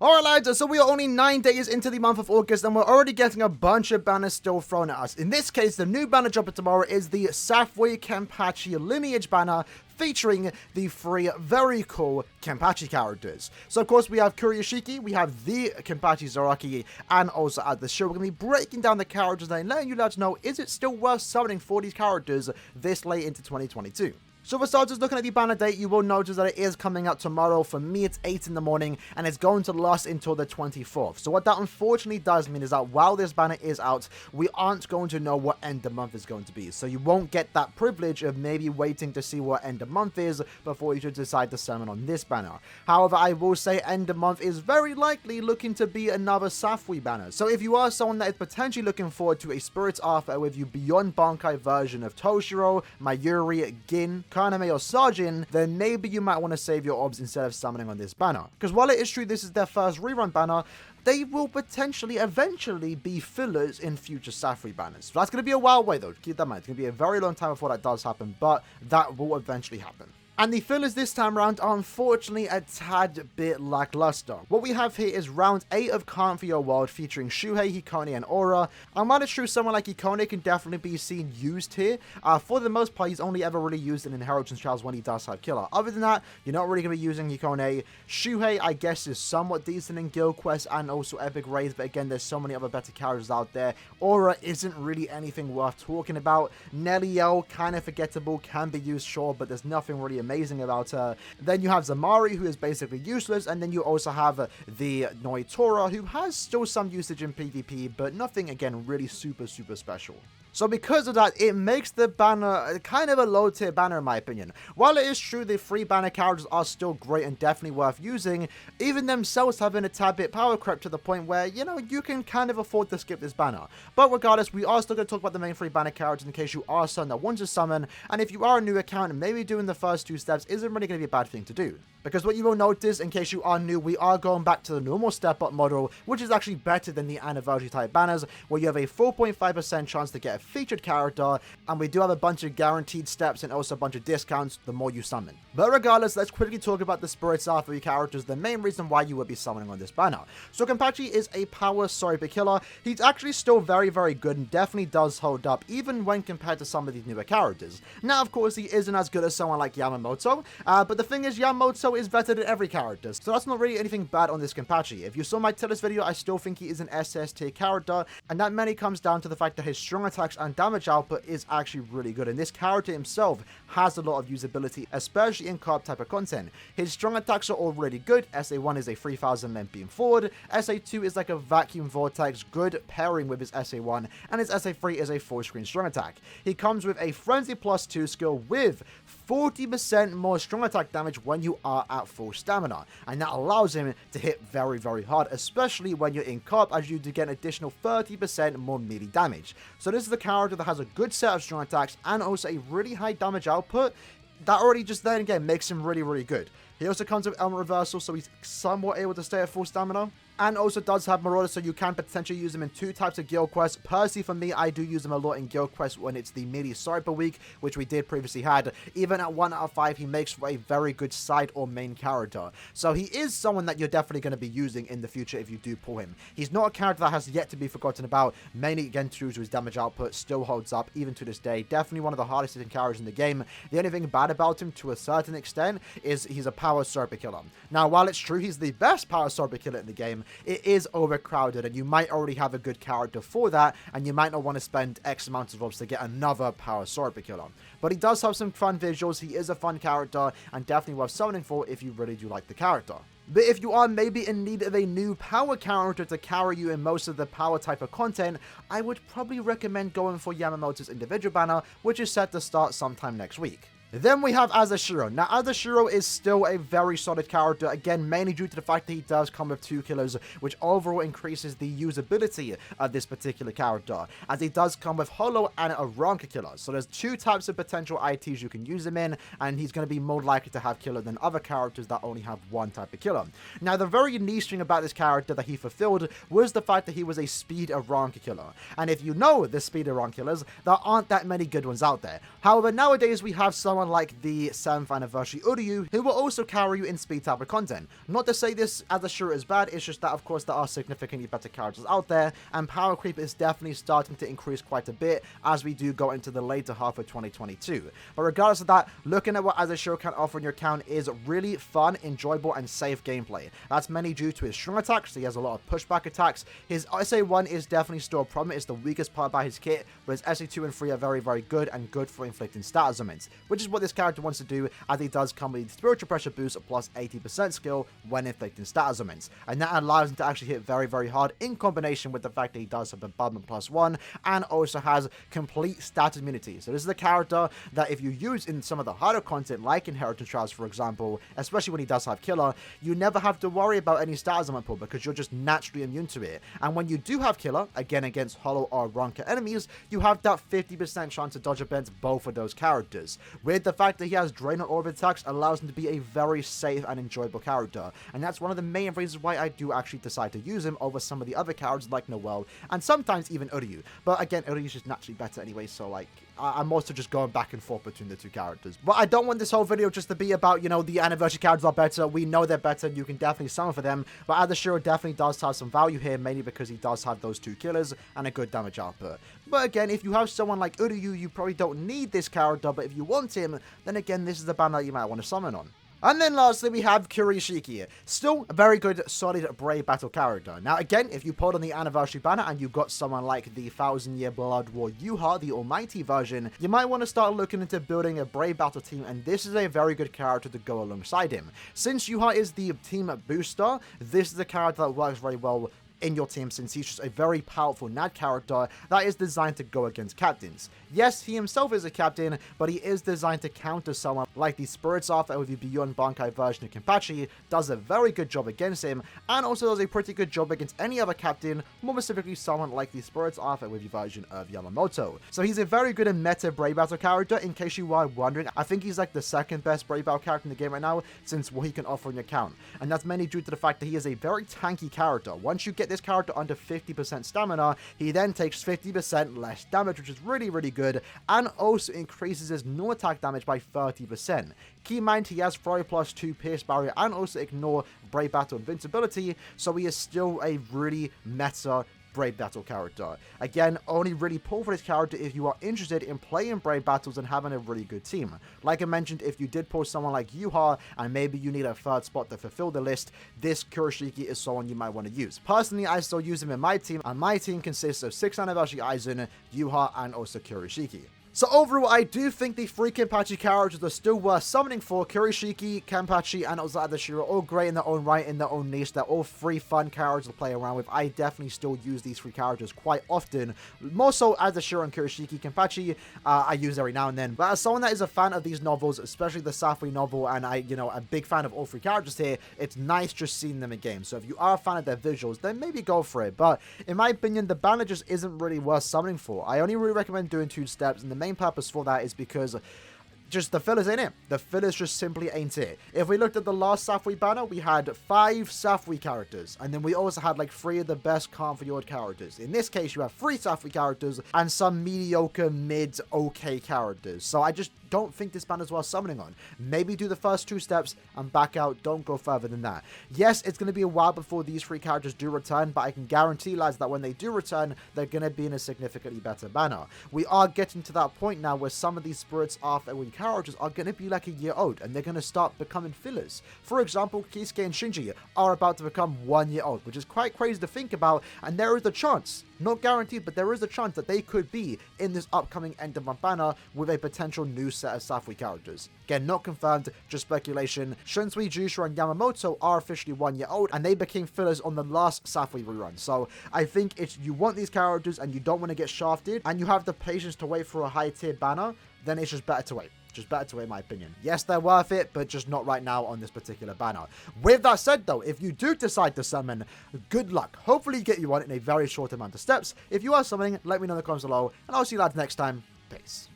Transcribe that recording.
Alright lads, so we are only 9 days into the month of August and we're already getting a bunch of banners still thrown at us. In this case, the new banner dropping tomorrow is the Safui KENPACHI Lineage banner featuring the 3 very cool KENPACHI characters. So of course we have Kuruyashiki, we have the KENPACHI Zaraki, and also Azashiro. We're going to be breaking down the characters and letting you lads know, is it still worth summoning for these characters this late into 2022? So for starters, looking at the banner date, you will notice that it is coming out tomorrow. For me, it's 8 in the morning, and it's going to last until the 24th. So what that unfortunately does mean is that while this banner is out, we aren't going to know what end of month is going to be. So you won't get that privilege of maybe waiting to see what end of month is before you should decide to summon on this banner. However, I will say end of month is very likely looking to be another Safui banner. So if you are someone that is potentially looking forward to a Spirits Arthur with you beyond Bankai version of Toshiro, Mayuri, Gin, Kaname, or Sajin, then maybe you might want to save your orbs instead of summoning on this banner. Because while it is true this is their first rerun banner, they will potentially eventually be fillers in future Safui banners. So that's going to be a while away though, keep that in mind. It's going to be a very long time before that does happen, but that will eventually happen. And the fillers this time around are unfortunately a tad bit lackluster. What we have here is round 8 of Can't For Your World featuring Shuhei, Hikone, and Aura. And while it's true someone like Hikone can definitely be seen used here, for the most part he's only ever really used in Inheritance Trials when he does have Killer. Other than that, you're not really going to be using Hikone. Shuhei, I guess, is somewhat decent in Guild Quest and also Epic Raids, but again, there's so many other better characters out there. Aura isn't really anything worth talking about. Neliel, kind of forgettable, can be used, sure, but there's nothing really amazing about her. Then you have Zamari, who is basically useless, and then you also have the Noitora, who has still some usage in PvP, but nothing, again, really super special. So because of that, it makes the banner kind of a low tier banner in my opinion. While it is true the 3 banner characters are still great and definitely worth using, even themselves have been a tad bit power crept to the point where, you know, you can kind of afford to skip this banner. But regardless, we are still going to talk about the main 3 banner characters in case you are someone that wants to summon, and if you are a new account, maybe doing the first 2 steps isn't really going to be a bad thing to do. Because what you will notice, in case you are new, we are going back to the normal step-up model, which is actually better than the anniversary type banners, where you have a 4.5% chance to get a featured character, and we do have a bunch of guaranteed steps and also a bunch of discounts the more you summon. But regardless, let's quickly talk about the Spirits Arthur characters, the main reason why you would be summoning on this banner. So KENPACHI is a power Sorry killer. He's actually still very good and definitely does hold up, even when compared to some of these newer characters. Now, of course, he isn't as good as someone like Yamamoto, but the thing is, Yamamoto is better than every character, so that's not really anything bad on this KENPACHI. If you saw my Tellus video, I still think he is an SS tier character, and that mainly comes down to the fact that his strong attacks and damage output is actually really good, and this character himself has a lot of usability, especially in co-op type of content. His strong attacks are already good. SA1 is a 3000 men beam forward, SA2 is like a vacuum vortex, good pairing with his SA1, and his SA3 is a full screen strong attack. He comes with a Frenzy +2 skill with 40% more strong attack damage when you are at full stamina, and that allows him to hit very hard, especially when you're in co-op, as you do get an additional 30% more melee damage. So this is the character that has a good set of strong attacks and also a really high damage output that already just then again makes him really good. He also comes with element reversal, so he's somewhat able to stay at full stamina. And also does have Marauder, so you can potentially use him in 2 types of guild quests. Personally, for me, I do use him a lot in guild quests when it's the melee Sorry per week, which we did previously had. Even at 1 out of 5, he makes for a very good side or main character. So he is someone that you're definitely going to be using in the future if you do pull him. He's not a character that has yet to be forgotten about, mainly again due to his damage output, still holds up even to this day. Definitely one of the hardest hitting characters in the game. The only thing bad about him, to a certain extent, is he's a power Sorry killer. Now, while it's true he's the best power Sorry killer in the game, it is overcrowded, and you might already have a good character for that, and you might not want to spend X amount of orbs to get another power Sorry killer. But he does have some fun visuals, he is a fun character, and definitely worth summoning for if you really do like the character. But if you are maybe in need of a new power character to carry you in most of the power type of content, I would probably recommend going for Yamamoto's individual banner, which is set to start sometime next week. Then we have Azashiro. Now, Azashiro is still a very solid character, again, mainly due to the fact that he does come with 2 killers, which overall increases the usability of this particular character, as he does come with Holo and a Ranka killer. So there's 2 types of potential ITs you can use him in, and he's going to be more likely to have killer than other characters that only have 1 type of killer. Now, the very niche thing about this character that he fulfilled was the fact that he was a speed Ranka killer. And if you know the speed Ranka killers, there aren't that many good ones out there. However, nowadays we have someone someone like the 7th anniversary Uryu, who will also carry you in speed type of content. Not to say this Azashiro is bad, it's just that of course there are significantly better characters out there, and power creep is definitely starting to increase quite a bit as we do go into the later half of 2022. But regardless of that, looking at what Azashiro can offer in your account is really fun, enjoyable, and safe gameplay. That's mainly due to his strong attacks, so he has a lot of pushback attacks. His SA1 is definitely still a problem, it's the weakest part about his kit, but his SA2 and 3 are very, very good and good for inflicting status augments, which is what this character wants to do, as he does come with spiritual pressure boost plus 80% skill when inflicting status augments, and that allows him to actually hit very, very hard in combination with the fact that he does have bombardment +1 and also has complete status immunity. So this is a character that if you use in some of the harder content like Inheritance Trials, for example, especially when he does have Killer, you never have to worry about any status augment pull because you're just naturally immune to it. And when you do have Killer, again against Hollow or Ronka enemies, you have that 50% chance to dodge against both of those characters. With the fact that he has Drain on Orbit attacks allows him to be a very safe and enjoyable character, and that's one of the main reasons why I do actually decide to use him over some of the other characters like Noelle and sometimes even Uryu. But again, Uryu is just naturally better anyway, so like I'm also just going back and forth between the two characters. But I don't want this whole video just to be about, you know, the anniversary characters are better. We know they're better and you can definitely summon for them. But Azashiro definitely does have some value here, mainly because he does have those 2 killers and a good damage output. But again, if you have someone like Uryu, you probably don't need this character. But if you want him, then again, this is the banner you might want to summon on. And then lastly, we have Kuruyashiki. Still a very good, solid, brave battle character. Now again, if you pulled on the anniversary banner and you got someone like the 1000-year Blood War Yuha, the almighty version, you might want to start looking into building a brave battle team, and this is a very good character to go alongside him. Since Yuha is the team booster, this is a character that works very well in your team, since he's just a very powerful NAD character that is designed to go against captains. Yes, he himself is a captain, but he is designed to counter someone like the Spirits Arthur with the Beyond Bankai version of KENPACHI, does a very good job against him, and also does a pretty good job against any other captain, more specifically someone like the Spirits Arthur with the version of Yamamoto. So he's a very good and meta Brave Battle character, in case you are wondering. I think he's like the 2nd best Brave Battle character in the game right now, since what he can offer in your account. And that's mainly due to the fact that he is a very tanky character. Once you get this character under 50% stamina, he then takes 50% less damage, which is really, really good, and also increases his no attack damage by 30%. Keep in mind, he has Flurry +2 Pierce Barrier and also Ignore Brave Battle Invincibility, so he is still a really meta Brave Battle character. Again, only really pull for this character if you are interested in playing Brave Battles and having a really good team. Like I mentioned, if you did pull someone like Yuha and maybe you need a 3rd spot to fulfill the list, this Kuruyashiki is someone you might want to use. Personally, I still use him in my team, and my team consists of 6th Anniversary Aizen, Yuha, and also Kuruyashiki. So overall, I do think the 3 KENPACHI characters are still worth summoning for. Kuruyashiki, KENPACHI, and also Azashiro, all great in their own right, in their own niche. They're all 3 fun characters to play around with. I definitely still use these 3 characters quite often. More so Azashiro and Kuruyashiki. KENPACHI, I use every now and then. But as someone that is a fan of these novels, especially the Safui novel, and a big fan of all 3 characters here, it's nice just seeing them in game. So if you are a fan of their visuals, then maybe go for it. But in my opinion, the banner just isn't really worth summoning for. I only really recommend doing 2 steps, and the main purpose for that is because just the fillers ain't it. The fillers just simply ain't it. If we looked at the last Safui banner, we had 5 Safui characters, and then we also had like 3 of the best Configure characters. In this case, you have 3 Safui characters and some mediocre, mid-okay characters. So I just don't think this banner is worth summoning on. Maybe do the first 2 steps and back out. Don't go further than that. Yes, it's going to be a while before these 3 characters do return, but I can guarantee, lads, that when they do return, they're going to be in a significantly better banner. We are getting to that point now where some of these Spirits Arthur characters are going to be like a year old, and they're going to start becoming fillers. For example, Kisuke and Shinji are about to become 1 year old, which is quite crazy to think about, and there is a chance, not guaranteed, but there is a chance that they could be in this upcoming end of month banner with a potential new set of Safui characters. Again, not confirmed, just speculation. Shunsui, Jushu, and Yamamoto are officially 1 year old, and they became fillers on the last Safui rerun. So I think if you want these characters and you don't want to get shafted, and you have the patience to wait for a high tier banner, then it's just better to wait. Just better to wait, in my opinion. Yes, they're worth it, but just not right now on this particular banner. With that said, though, if you do decide to summon, good luck. Hopefully you get you one in a very short amount of steps. If you are summoning, let me know in the comments below, and I'll see you lads next time. Peace.